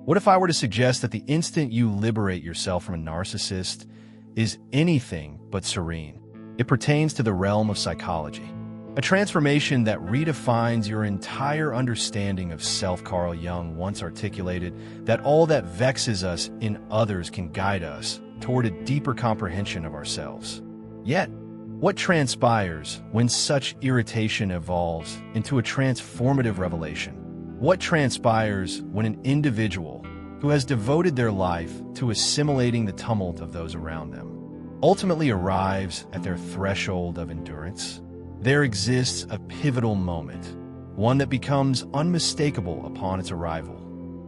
What if I were to suggest that the instant you liberate yourself from a narcissist is anything but serene? It pertains to the realm of psychology, a transformation that redefines your entire understanding of self. Carl Jung once articulated that all that vexes us in others can guide us toward a deeper comprehension of ourselves. Yet, what transpires when such irritation evolves into a transformative revelation? What transpires when an individual who has devoted their life to assimilating the tumult of those around them ultimately arrives at their threshold of endurance? There exists a pivotal moment, one that becomes unmistakable upon its arrival,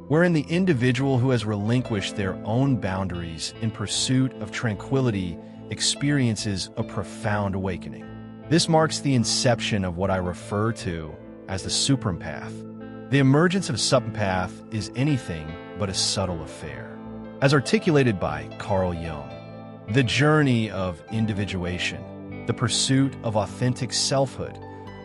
wherein the individual who has relinquished their own boundaries in pursuit of tranquility experiences a profound awakening. This marks the inception of what I refer to as the Super Empath. The emergence of a Super Empath is anything but a subtle affair. As articulated by Carl Jung, the journey of individuation, the pursuit of authentic selfhood,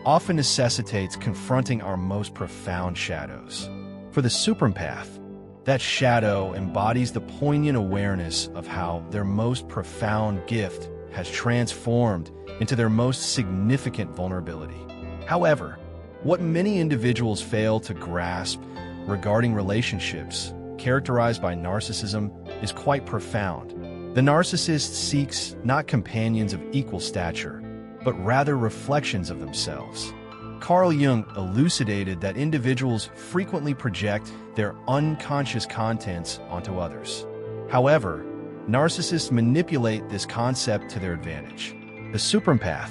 often necessitates confronting our most profound shadows. For the Super Empath, that shadow embodies the poignant awareness of how their most profound gift has transformed into their most significant vulnerability. However, what many individuals fail to grasp regarding relationships characterized by narcissism is quite profound. The narcissist seeks not companions of equal stature, but rather reflections of themselves. Carl Jung elucidated that individuals frequently project their unconscious contents onto others. However, narcissists manipulate this concept to their advantage. The Super Empath,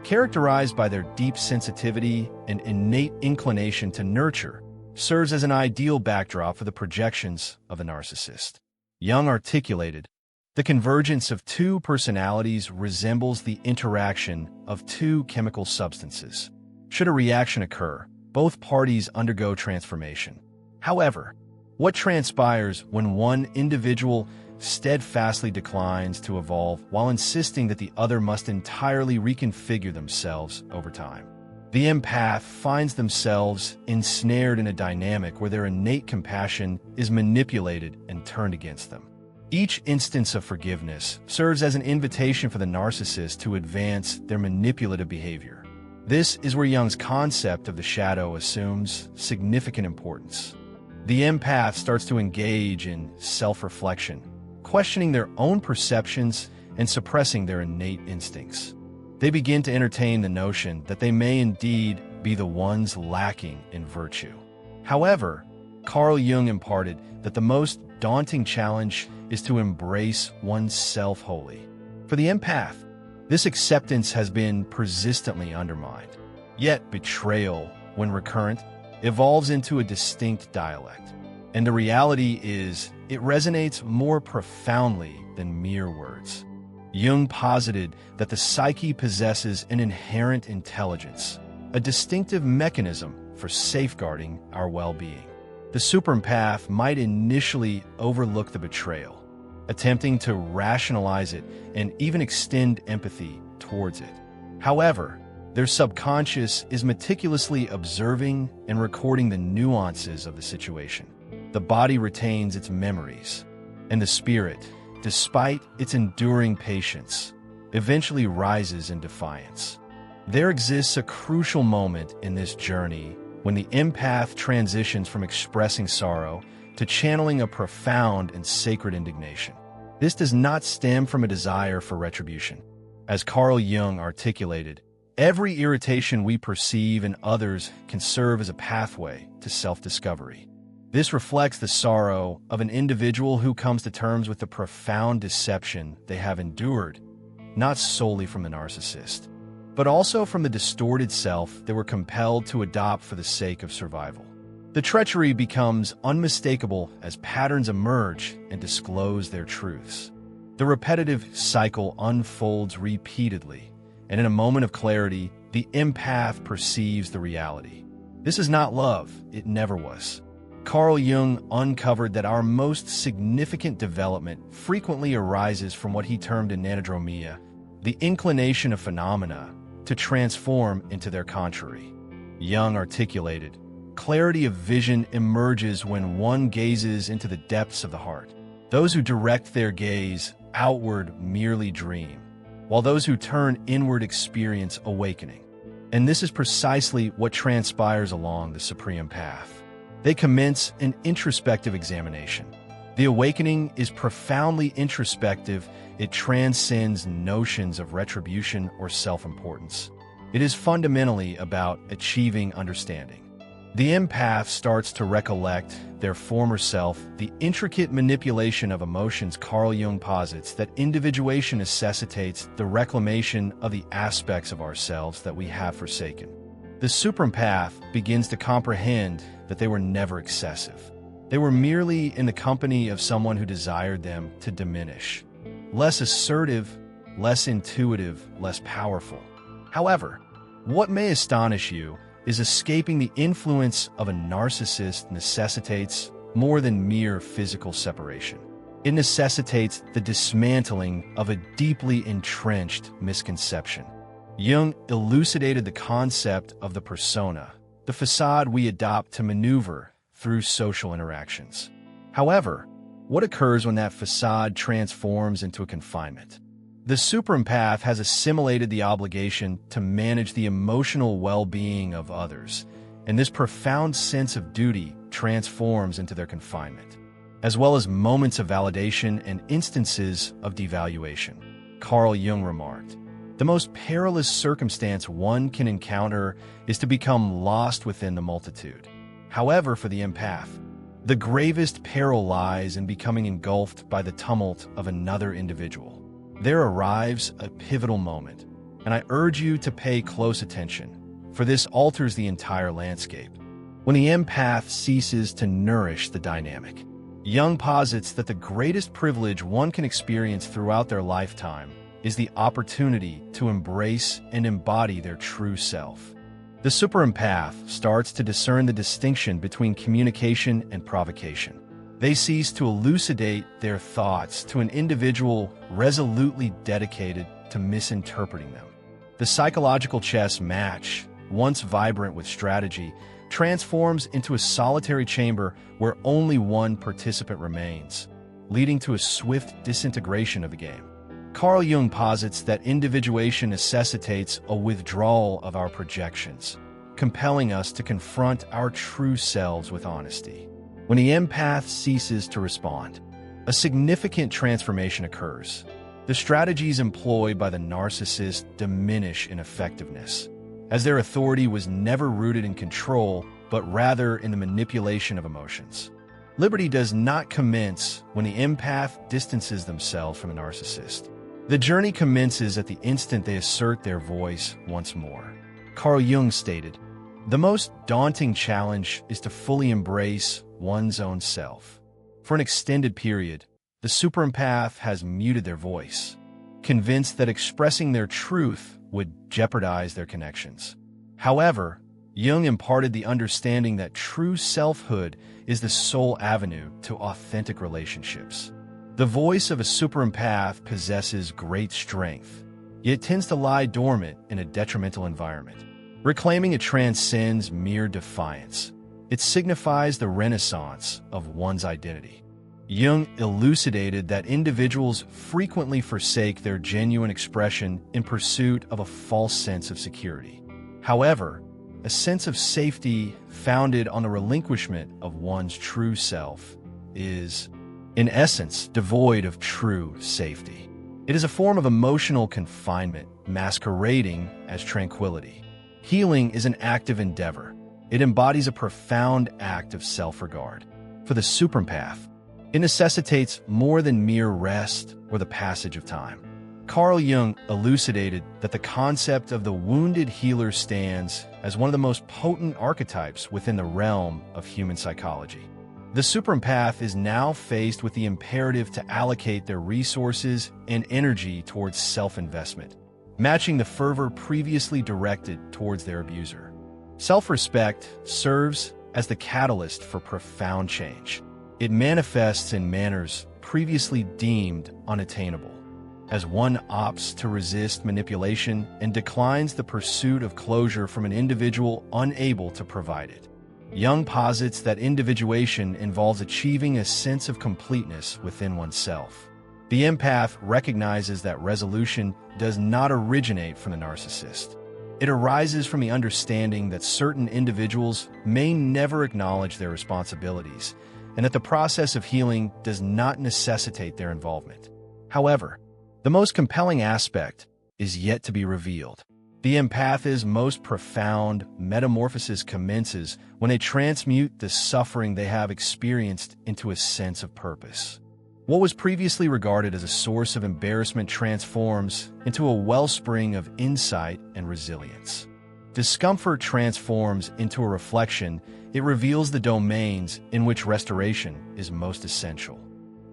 characterized by their deep sensitivity and innate inclination to nurture, serves as an ideal backdrop for the projections of the narcissist. Jung articulated, the convergence of two personalities resembles the interaction of two chemical substances. Should a reaction occur, both parties undergo transformation. However, what transpires when one individual steadfastly declines to evolve while insisting that the other must entirely reconfigure themselves over time? The empath finds themselves ensnared in a dynamic where their innate compassion is manipulated and turned against them. Each instance of forgiveness serves as an invitation for the narcissist to advance their manipulative behavior. This is where Jung's concept of the shadow assumes significant importance. The empath starts to engage in self-reflection, questioning their own perceptions and suppressing their innate instincts. They begin to entertain the notion that they may indeed be the ones lacking in virtue. However, Carl Jung imparted that the most daunting challenge is to embrace oneself wholly. For the empath, this acceptance has been persistently undermined. Yet betrayal, when recurrent, evolves into a distinct dialect. And the reality is, it resonates more profoundly than mere words. Jung posited that the psyche possesses an inherent intelligence, a distinctive mechanism for safeguarding our well-being. The Super Empath might initially overlook the betrayal, attempting to rationalize it and even extend empathy towards it. However, their subconscious is meticulously observing and recording the nuances of the situation. The body retains its memories, and the spirit, despite its enduring patience, eventually rises in defiance. There exists a crucial moment in this journey when the empath transitions from expressing sorrow to channeling a profound and sacred indignation. This does not stem from a desire for retribution. As Carl Jung articulated, every irritation we perceive in others can serve as a pathway to self-discovery. This reflects the sorrow of an individual who comes to terms with the profound deception they have endured, not solely from the narcissist, but also from the distorted self they were compelled to adopt for the sake of survival. The treachery becomes unmistakable as patterns emerge and disclose their truths. The repetitive cycle unfolds repeatedly, and in a moment of clarity, the empath perceives the reality. This is not love, it never was. Carl Jung uncovered that our most significant development frequently arises from what he termed anadromia, the inclination of phenomena to transform into their contrary. Jung articulated, Clarity of vision emerges when one gazes into the depths of the heart. Those who direct their gaze outward merely dream, while those who turn inward experience awakening. And this is precisely what transpires along the Supreme Path. They commence an introspective examination. The awakening is profoundly introspective. It transcends notions of retribution or self-importance. It is fundamentally about achieving understanding. The empath starts to recollect their former self. The intricate manipulation of emotions. Carl Jung posits that individuation necessitates the reclamation of the aspects of ourselves that we have forsaken. The super empath begins to comprehend that they were never excessive. They were merely in the company of someone who desired them to diminish. Less assertive, less intuitive, less powerful. However, what may astonish you is escaping the influence of a narcissist necessitates more than mere physical separation. It necessitates the dismantling of a deeply entrenched misconception. Jung elucidated the concept of the persona, the facade we adopt to maneuver through social interactions. However, what occurs when that facade transforms into a confinement? The super empath has assimilated the obligation to manage the emotional well-being of others, and this profound sense of duty transforms into their confinement, as well as moments of validation and instances of devaluation. Carl Jung remarked, "The most perilous circumstance one can encounter is to become lost within the multitude." However, for the empath, the gravest peril lies in becoming engulfed by the tumult of another individual. There arrives a pivotal moment, and I urge you to pay close attention, for this alters the entire landscape. When the empath ceases to nourish the dynamic, Jung posits that the greatest privilege one can experience throughout their lifetime is the opportunity to embrace and embody their true self. The super empath starts to discern the distinction between communication and provocation. They cease to elucidate their thoughts to an individual resolutely dedicated to misinterpreting them. The psychological chess match, once vibrant with strategy, transforms into a solitary chamber where only one participant remains, leading to a swift disintegration of the game. Carl Jung posits that individuation necessitates a withdrawal of our projections, compelling us to confront our true selves with honesty. When the empath ceases to respond, a significant transformation occurs. The strategies employed by the narcissist diminish in effectiveness, as their authority was never rooted in control, but rather in the manipulation of emotions. Liberty does not commence when the empath distances themselves from a narcissist. The journey commences at the instant they assert their voice once more. Carl Jung stated, "The most daunting challenge is to fully embrace one's own self." For an extended period, the super empath has muted their voice, convinced that expressing their truth would jeopardize their connections. However, Jung imparted the understanding that true selfhood is the sole avenue to authentic relationships. The voice of a super empath possesses great strength, yet tends to lie dormant in a detrimental environment. Reclaiming it transcends mere defiance. It signifies the renaissance of one's identity. Jung elucidated that individuals frequently forsake their genuine expression in pursuit of a false sense of security. However, a sense of safety founded on the relinquishment of one's true self is, in essence, devoid of true safety. It is a form of emotional confinement masquerading as tranquility. Healing is an active endeavor. It embodies a profound act of self-regard. For the super empath, it necessitates more than mere rest or the passage of time. Carl Jung elucidated that the concept of the wounded healer stands as one of the most potent archetypes within the realm of human psychology. The super empath is now faced with the imperative to allocate their resources and energy towards self-investment, matching the fervor previously directed towards their abuser. Self-respect serves as the catalyst for profound change. It manifests in manners previously deemed unattainable, as one opts to resist manipulation and declines the pursuit of closure from an individual unable to provide it. Jung posits that individuation involves achieving a sense of completeness within oneself. The empath recognizes that resolution does not originate from the narcissist. It arises from the understanding that certain individuals may never acknowledge their responsibilities, and that the process of healing does not necessitate their involvement. However, the most compelling aspect is yet to be revealed. The empath's most profound metamorphosis commences when they transmute the suffering they have experienced into a sense of purpose. What was previously regarded as a source of embarrassment transforms into a wellspring of insight and resilience. Discomfort transforms into a reflection. It reveals the domains in which restoration is most essential.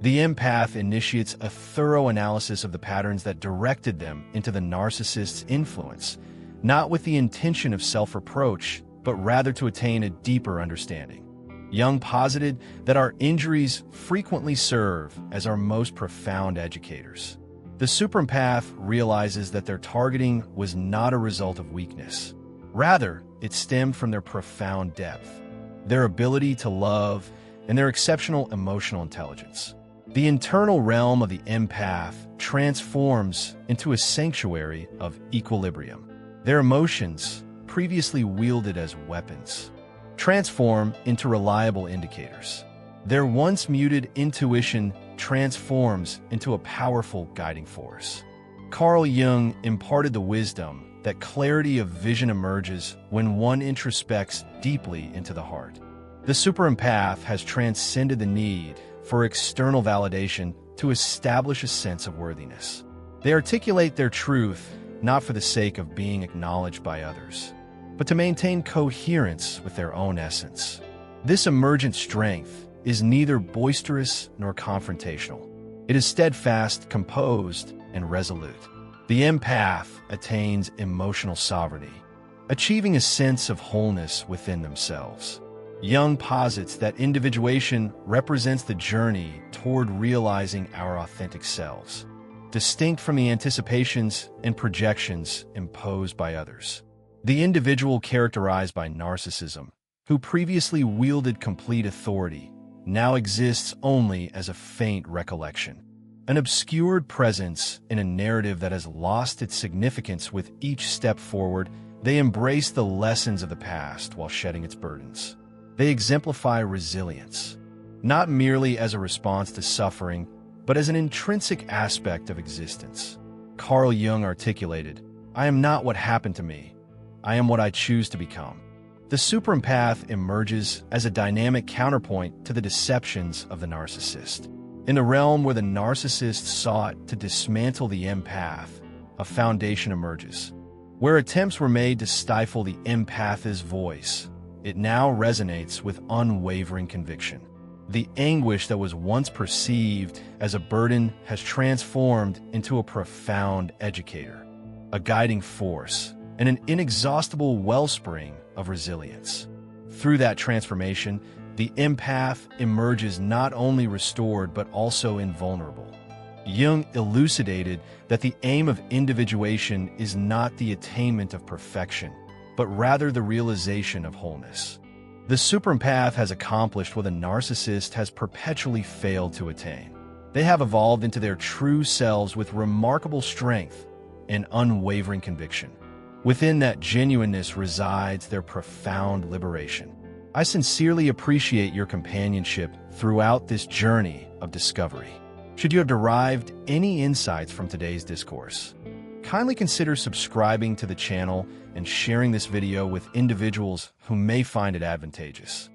The empath initiates a thorough analysis of the patterns that directed them into the narcissist's influence, not with the intention of self-reproach, but rather to attain a deeper understanding. Jung posited that our injuries frequently serve as our most profound educators. The super empath realizes that their targeting was not a result of weakness. Rather, it stemmed from their profound depth, their ability to love, and their exceptional emotional intelligence. The internal realm of the empath transforms into a sanctuary of equilibrium. Their emotions, previously wielded as weapons, transform into reliable indicators. Their once muted intuition transforms into a powerful guiding force. Carl Jung imparted the wisdom that clarity of vision emerges when one introspects deeply into the heart. The super empath has transcended the need for external validation to establish a sense of worthiness. They articulate their truth not for the sake of being acknowledged by others, but to maintain coherence with their own essence. This emergent strength is neither boisterous nor confrontational. It is steadfast, composed, and resolute. The empath attains emotional sovereignty, achieving a sense of wholeness within themselves. Jung posits that individuation represents the journey toward realizing our authentic selves, distinct from the anticipations and projections imposed by others. The individual characterized by narcissism, who previously wielded complete authority, now exists only as a faint recollection, an obscured presence in a narrative that has lost its significance with each step forward. They embrace the lessons of the past while shedding its burdens. They exemplify resilience, not merely as a response to suffering, but as an intrinsic aspect of existence. Carl Jung articulated, "I am not what happened to me. I am what I choose to become." The super empath emerges as a dynamic counterpoint to the deceptions of the narcissist. In the realm where the narcissist sought to dismantle the empath, a foundation emerges. Where attempts were made to stifle the empath's voice, it now resonates with unwavering conviction. The anguish that was once perceived as a burden has transformed into a profound educator, a guiding force, and an inexhaustible wellspring of resilience. Through that transformation, the empath emerges not only restored but also invulnerable. Jung elucidated that the aim of individuation is not the attainment of perfection, but rather the realization of wholeness. The super empath has accomplished what a narcissist has perpetually failed to attain. They have evolved into their true selves with remarkable strength and unwavering conviction. Within that genuineness resides their profound liberation. I sincerely appreciate your companionship throughout this journey of discovery. Should you have derived any insights from today's discourse, kindly consider subscribing to the channel and sharing this video with individuals who may find it advantageous.